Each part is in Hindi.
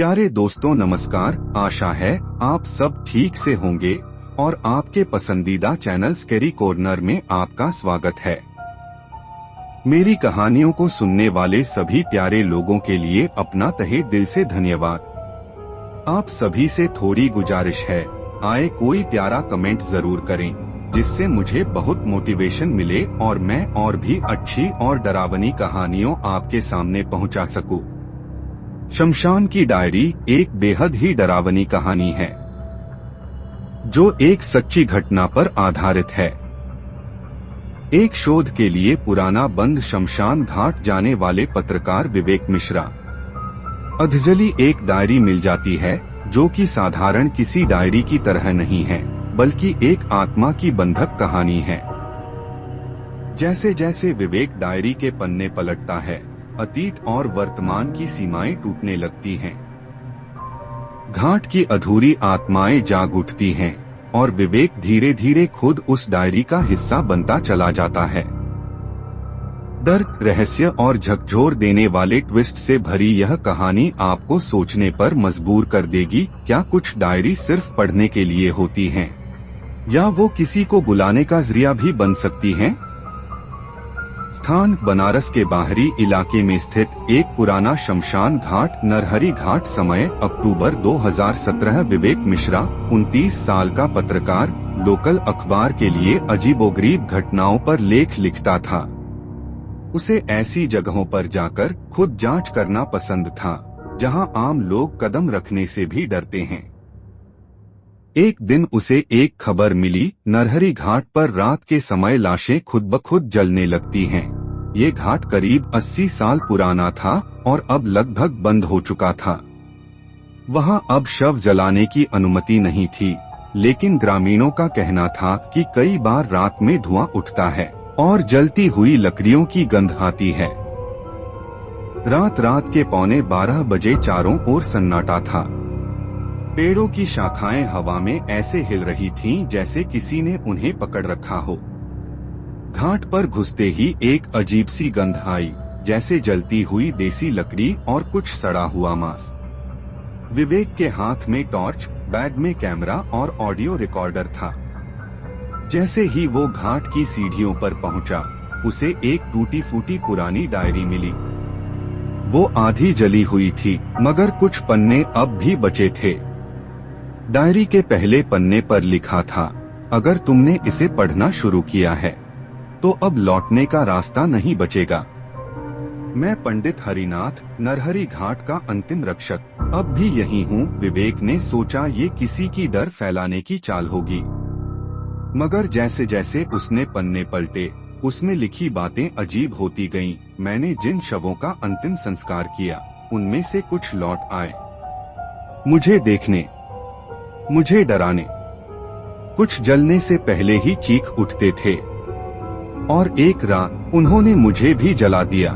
प्यारे दोस्तों नमस्कार। आशा है आप सब ठीक से होंगे और आपके पसंदीदा चैनल स्केरी कॉर्नर में आपका स्वागत है। मेरी कहानियों को सुनने वाले सभी प्यारे लोगों के लिए अपना तहे दिल से धन्यवाद। आप सभी से थोड़ी गुजारिश है, आए कोई प्यारा कमेंट जरूर करें, जिससे मुझे बहुत मोटिवेशन मिले और मैं और भी अच्छी और डरावनी कहानियों आपके सामने पहुंचा सकूं। शमशान की डायरी एक बेहद ही डरावनी कहानी है, जो एक सच्ची घटना पर आधारित है। एक शोध के लिए पुराना बंद शमशान घाट जाने वाले पत्रकार विवेक मिश्रा अधजली एक डायरी मिल जाती है, जो कि साधारण किसी डायरी की तरह नहीं है, बल्कि एक आत्मा की बंधक कहानी है। जैसे जैसे विवेक डायरी के पन्ने पलटता है, अतीत और वर्तमान की सीमाएं टूटने लगती हैं। घाट की अधूरी आत्माएं जाग उठती हैं और विवेक धीरे धीरे खुद उस डायरी का हिस्सा बनता चला जाता है। डर, रहस्य और झकझोर देने वाले ट्विस्ट से भरी यह कहानी आपको सोचने पर मजबूर कर देगी। क्या कुछ डायरी सिर्फ पढ़ने के लिए होती हैं, या वो किसी को बुलाने का जरिया भी बन सकती हैं? स्थान बनारस के बाहरी इलाके में स्थित एक पुराना शमशान घाट नरहरी घाट। समय अक्टूबर 2017। विवेक मिश्रा 29 साल का पत्रकार लोकल अखबार के लिए अजीबोगरीब घटनाओं पर लेख लिखता था। उसे ऐसी जगहों पर जाकर खुद जांच करना पसंद था, जहां आम लोग कदम रखने से भी डरते हैं। एक दिन उसे एक खबर मिली, नरहरी घाट पर रात के समय लाशें खुद ब खुद जलने लगती हैं। ये घाट करीब 80 साल पुराना था और अब लगभग बंद हो चुका था। वहां अब शव जलाने की अनुमति नहीं थी, लेकिन ग्रामीणों का कहना था कि कई बार रात में धुआं उठता है और जलती हुई लकड़ियों की गंध आती है। रात के 11:15 बजे चारों ओर सन्नाटा था। पेड़ों की शाखाएं हवा में ऐसे हिल रही थीं जैसे किसी ने उन्हें पकड़ रखा हो। घाट पर घुसते ही एक अजीब सी गंध आई, जैसे जलती हुई देसी लकड़ी और कुछ सड़ा हुआ मांस। विवेक के हाथ में टॉर्च, बैग में कैमरा और ऑडियो रिकॉर्डर था। जैसे ही वो घाट की सीढ़ियों पर पहुंचा, उसे एक टूटी फूटी पुरानी डायरी मिली। वो आधी जली हुई थी, मगर कुछ पन्ने अब भी बचे थे। डायरी के पहले पन्ने पर लिखा था, अगर तुमने इसे पढ़ना शुरू किया है, तो अब लौटने का रास्ता नहीं बचेगा। मैं पंडित हरिनाथ, नरहरी घाट का अंतिम रक्षक, अब भी यही हूँ। विवेक ने सोचा ये किसी की डर फैलाने की चाल होगी, मगर जैसे जैसे उसने पन्ने पलटे, उसमें लिखी बातें अजीब होती गईं। मैंने जिन शवों का अंतिम संस्कार किया, उनमें से कुछ लौट आए, मुझे देखने, मुझे डराने। कुछ जलने से पहले ही चीख उठते थे, और एक रात उन्होंने मुझे भी जला दिया,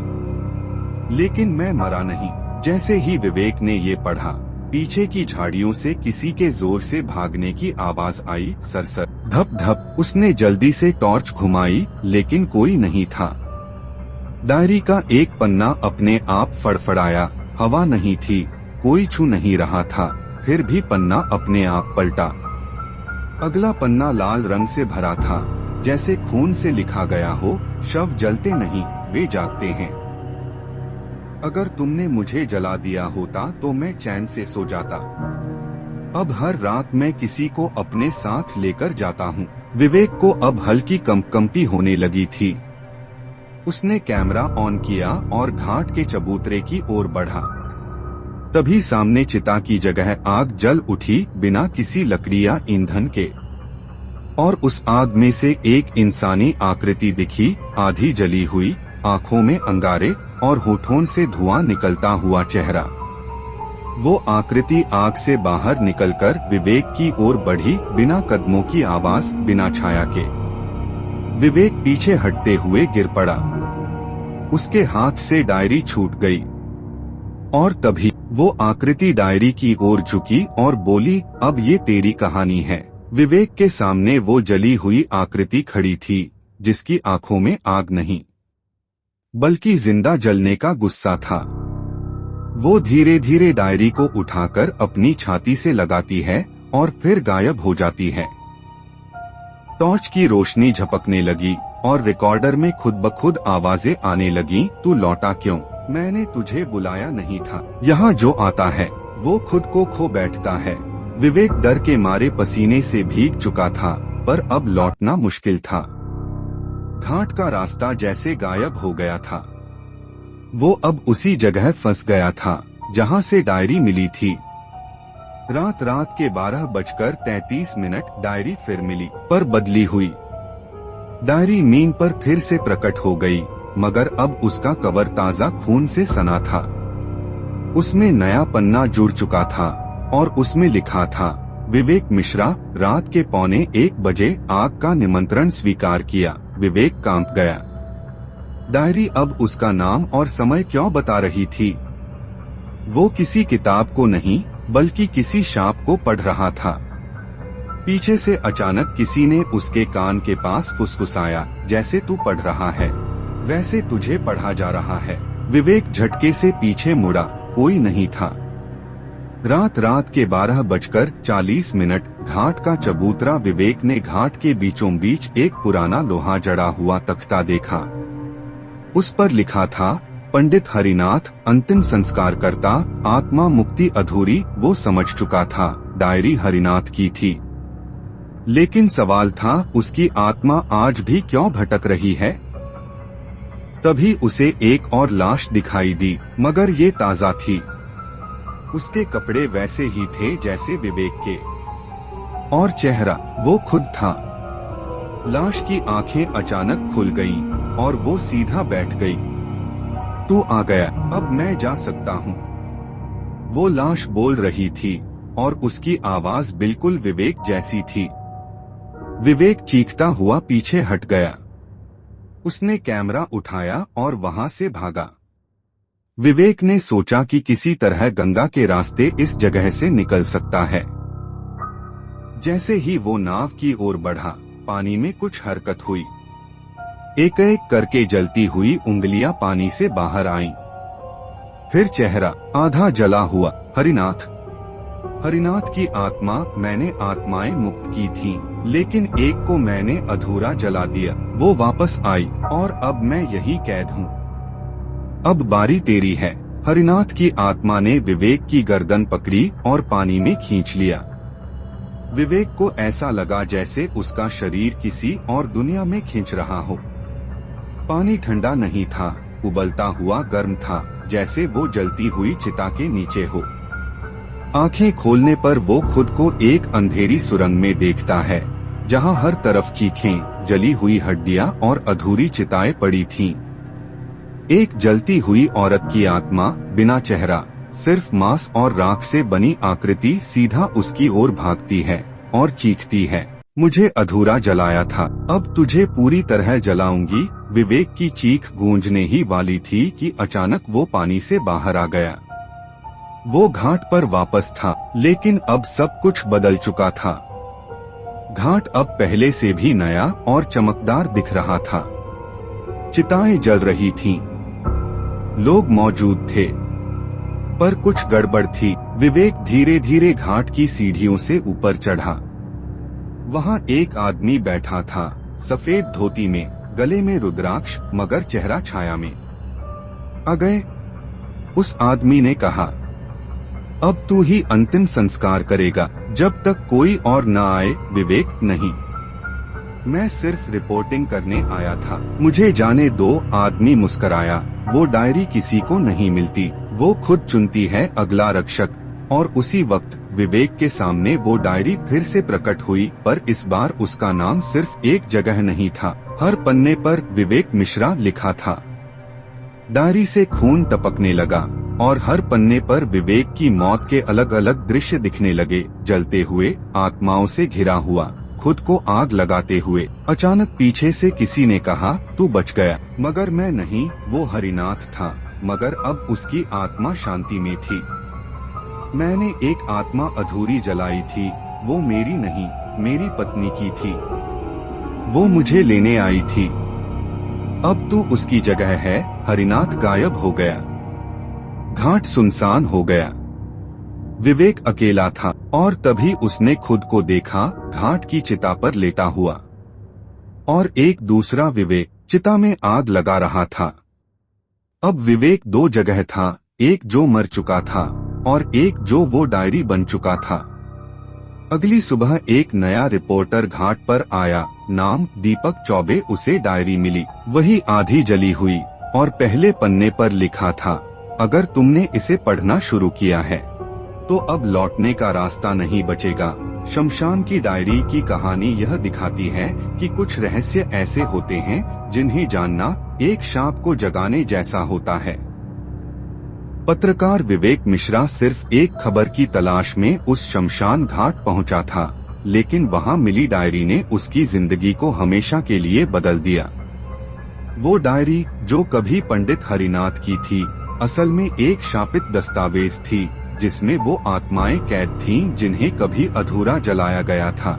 लेकिन मैं मरा नहीं। जैसे ही विवेक ने ये पढ़ा, पीछे की झाड़ियों से किसी के जोर से भागने की आवाज आई। सरसर, धप धप। उसने जल्दी से टॉर्च घुमाई, लेकिन कोई नहीं था। डायरी का एक पन्ना अपने आप फड़फड़ाया। हवा नहीं थी, कोई छू नहीं रहा था, फिर भी पन्ना अपने आप पलटा। अगला पन्ना लाल रंग से भरा था, जैसे खून से लिखा गया हो, शव जलते नहीं, वे जागते हैं। अगर तुमने मुझे जला दिया होता तो मैं चैन से सो जाता। अब हर रात मैं किसी को अपने साथ लेकर जाता हूँ। विवेक को अब हल्की कंपकंपी होने लगी थी। उसने कैमरा ऑन किया और घाट के चबूतरे की ओर बढ़ा। तभी सामने चिता की जगह आग जल उठी, बिना किसी लकड़ी या ईंधन के, और उस आग में से एक इंसानी आकृति दिखी, आधी जली हुई, आंखों में अंगारे और होठों से धुआं निकलता हुआ चेहरा। वो आकृति आग से बाहर निकलकर विवेक की ओर बढ़ी, बिना कदमों की आवाज, बिना छाया के। विवेक पीछे हटते हुए गिर पड़ा। उसके हाथ से डायरी छूट गई, और तभी वो आकृति डायरी की ओर झुकी और बोली, अब ये तेरी कहानी है। विवेक के सामने वो जली हुई आकृति खड़ी थी, जिसकी आंखों में आग नहीं, बल्कि जिंदा जलने का गुस्सा था। वो धीरे धीरे डायरी को उठाकर अपनी छाती से लगाती है और फिर गायब हो जाती है। टॉर्च की रोशनी झपकने लगी और रिकॉर्डर में खुद ब खुद आवाजें आने लगी, तू लौटा क्यों? मैंने तुझे बुलाया नहीं था। यहाँ जो आता है वो खुद को खो बैठता है। विवेक डर के मारे पसीने से भीग चुका था, पर अब लौटना मुश्किल था। घाट का रास्ता जैसे गायब हो गया था। वो अब उसी जगह फंस गया था जहाँ से डायरी मिली थी। रात के 12:33 डायरी फिर मिली, पर बदली हुई। डायरी मीन पर फिर से प्रकट हो गई, मगर अब उसका कवर ताजा खून से सना था। उसमें नया पन्ना जुड़ चुका था और उसमें लिखा था, विवेक मिश्रा, रात के 12:45 आग का निमंत्रण स्वीकार किया। विवेक कांप गया। डायरी अब उसका नाम और समय क्यों बता रही थी? वो किसी किताब को नहीं बल्कि किसी शाप को पढ़ रहा था। पीछे से अचानक किसी ने उसके कान के पास फुसफुसाया, जैसे तू पढ़ रहा है वैसे तुझे पढ़ा जा रहा है। विवेक झटके से पीछे मुड़ा, कोई नहीं था। रात के 12:40 घाट का चबूतरा। विवेक ने घाट के बीचों बीच एक पुराना लोहा जड़ा हुआ तख्ता देखा। उस पर लिखा था, पंडित हरिनाथ, अंतिम संस्कार करता, आत्मा मुक्ति अधूरी। वो समझ चुका था डायरी हरिनाथ की थी, लेकिन सवाल था उसकी आत्मा आज भी क्यों भटक रही है। तभी उसे एक और लाश दिखाई दी, मगर ये ताजा थी। उसके कपड़े वैसे ही थे जैसे विवेक के, और चेहरा वो खुद था। लाश की आंखें अचानक खुल गईं और वो सीधा बैठ गई। तू आ गया, अब मैं जा सकता हूँ। वो लाश बोल रही थी और उसकी आवाज बिल्कुल विवेक जैसी थी। विवेक चीखता हुआ पीछे हट गया। उसने कैमरा उठाया और वहां से भागा। विवेक ने सोचा कि किसी तरह गंगा के रास्ते इस जगह से निकल सकता है। जैसे ही वो नाव की ओर बढ़ा, पानी में कुछ हरकत हुई। एक एक करके जलती हुई उंगलियां पानी से बाहर आईं। फिर चेहरा आधा जला हुआ। हरिनाथ, हरिनाथ की आत्मा। मैंने आत्माएं मुक्त की थीं, लेकिन एक को मैंने अधूरा जला दिया। वो वापस आई और अब मैं यही कैद हूँ। अब बारी तेरी है। हरिनाथ की आत्मा ने विवेक की गर्दन पकड़ी और पानी में खींच लिया। विवेक को ऐसा लगा जैसे उसका शरीर किसी और दुनिया में खींच रहा हो। पानी ठंडा नहीं था, उबलता हुआ गर्म था, जैसे वो जलती हुई चिता के नीचे हो। आंखें खोलने पर वो खुद को एक अंधेरी सुरंग में देखता है, जहां हर तरफ चीखें, जली हुई हड्डियां और अधूरी चिताएं पड़ी थीं। एक जलती हुई औरत की आत्मा, बिना चेहरा, सिर्फ मांस और राख से बनी आकृति, सीधा उसकी ओर भागती है और चीखती है, मुझे अधूरा जलाया था, अब तुझे पूरी तरह जलाऊंगी। विवेक की चीख गूंजने ही वाली थी कि अचानक वो पानी से बाहर आ गया। वो घाट पर वापस था, लेकिन अब सब कुछ बदल चुका था। घाट अब पहले से भी नया और चमकदार दिख रहा था। चिताएं जल रही थीं। लोग मौजूद थे, पर कुछ गड़बड़ थी। विवेक धीरे धीरे घाट की सीढ़ियों से ऊपर चढ़ा। वहां एक आदमी बैठा था, सफेद धोती में, गले में रुद्राक्ष, मगर चेहरा छाया में। आ गए? उस आदमी ने कहा, अब तू ही अंतिम संस्कार करेगा, जब तक कोई और न आए। विवेक, नहीं, मैं सिर्फ रिपोर्टिंग करने आया था, मुझे जाने दो। आदमी मुस्कराया। वो डायरी किसी को नहीं मिलती, वो खुद चुनती है अगला रक्षक। और उसी वक्त विवेक के सामने वो डायरी फिर से प्रकट हुई, पर इस बार उसका नाम सिर्फ एक जगह नहीं था, हर पन्ने पर विवेक मिश्रा लिखा था। डायरी से खून टपकने लगा और हर पन्ने पर विवेक की मौत के अलग अलग दृश्य दिखने लगे, जलते हुए, आत्माओं से घिरा हुआ, खुद को आग लगाते हुए। अचानक पीछे से किसी ने कहा, तू बच गया। मगर मैं नहीं, वो हरिनाथ था, मगर अब उसकी आत्मा शांति में थी। मैंने एक आत्मा अधूरी जलाई थी, वो मेरी नहीं, मेरी पत्नी की थी। वो मुझे लेने आई थी। अब तू उसकी जगह है। हरिनाथ गायब हो गया। घाट सुनसान हो गया। विवेक अकेला था और तभी उसने खुद को देखा घाट की चिता पर लेटा हुआ, और एक दूसरा विवेक चिता में आग लगा रहा था। अब विवेक दो जगह था, एक जो मर चुका था और एक जो वो डायरी बन चुका था। अगली सुबह एक नया रिपोर्टर घाट पर आया, नाम दीपक चौबे। उसे डायरी मिली, वही आधी जली हुई, और पहले पन्ने पर लिखा था, अगर तुमने इसे पढ़ना शुरू किया है तो अब लौटने का रास्ता नहीं बचेगा। शमशान की डायरी की कहानी यह दिखाती है कि कुछ रहस्य ऐसे होते हैं जिन्हें जानना एक सांप को जगाने जैसा होता है। पत्रकार विवेक मिश्रा सिर्फ एक खबर की तलाश में उस शमशान घाट पहुंचा था, लेकिन वहां मिली डायरी ने उसकी जिंदगी को हमेशा के लिए बदल दिया। वो डायरी जो कभी पंडित हरिनाथ की थी, असल में एक शापित दस्तावेज थी जिसमें वो आत्माएं कैद थीं जिन्हें कभी अधूरा जलाया गया था।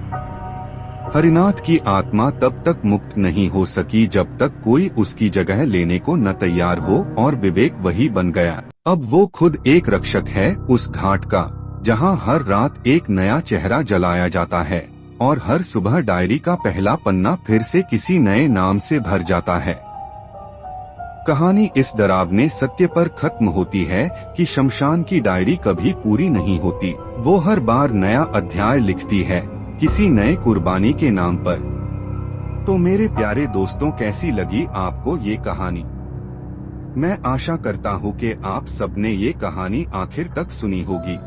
हरिनाथ की आत्मा तब तक मुक्त नहीं हो सकी जब तक कोई उसकी जगह लेने को न तैयार हो, और विवेक वही बन गया। अब वो खुद एक रक्षक है उस घाट का, जहां हर रात एक नया चेहरा जलाया जाता है और हर सुबह डायरी का पहला पन्ना फिर से किसी नए नाम से भर जाता है। कहानी इस डरावने सत्य पर खत्म होती है कि शमशान की डायरी कभी पूरी नहीं होती। वो हर बार नया अध्याय लिखती है, किसी नए कुर्बानी के नाम पर। तो मेरे प्यारे दोस्तों, कैसी लगी आपको ये कहानी? मैं आशा करता हूँ कि आप सबने ये कहानी आखिर तक सुनी होगी।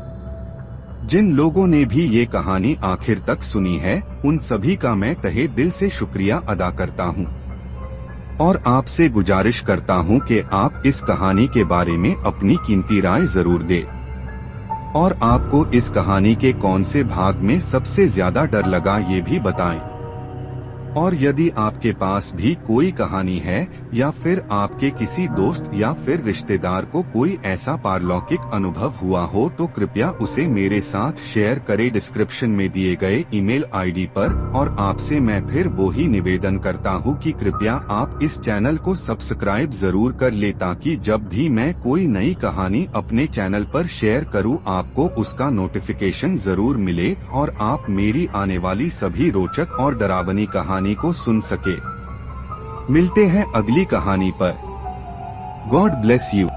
जिन लोगों ने भी ये कहानी आखिर तक सुनी है, उन सभी का मैं तहे दिल से शुक्रिया अदा करता हूँ, और आपसे गुजारिश करता हूं कि आप इस कहानी के बारे में अपनी कीमती राय जरूर दें, और आपको इस कहानी के कौन से भाग में सबसे ज्यादा डर लगा ये भी बताएं। और यदि आपके पास भी कोई कहानी है या फिर आपके किसी दोस्त या फिर रिश्तेदार को कोई ऐसा पारलौकिक अनुभव हुआ हो तो कृपया उसे मेरे साथ शेयर करें डिस्क्रिप्शन में दिए गए ईमेल आईडी पर। और आपसे मैं फिर वो ही निवेदन करता हूँ कि कृपया आप इस चैनल को सब्सक्राइब जरूर कर ले, ताकि जब भी मैं कोई नई कहानी अपने चैनल पर शेयर करूँ आपको उसका नोटिफिकेशन जरूर मिले और आप मेरी आने वाली सभी रोचक और डरावनी कहानी को सुन सके। मिलते हैं अगली कहानी पर। God bless you.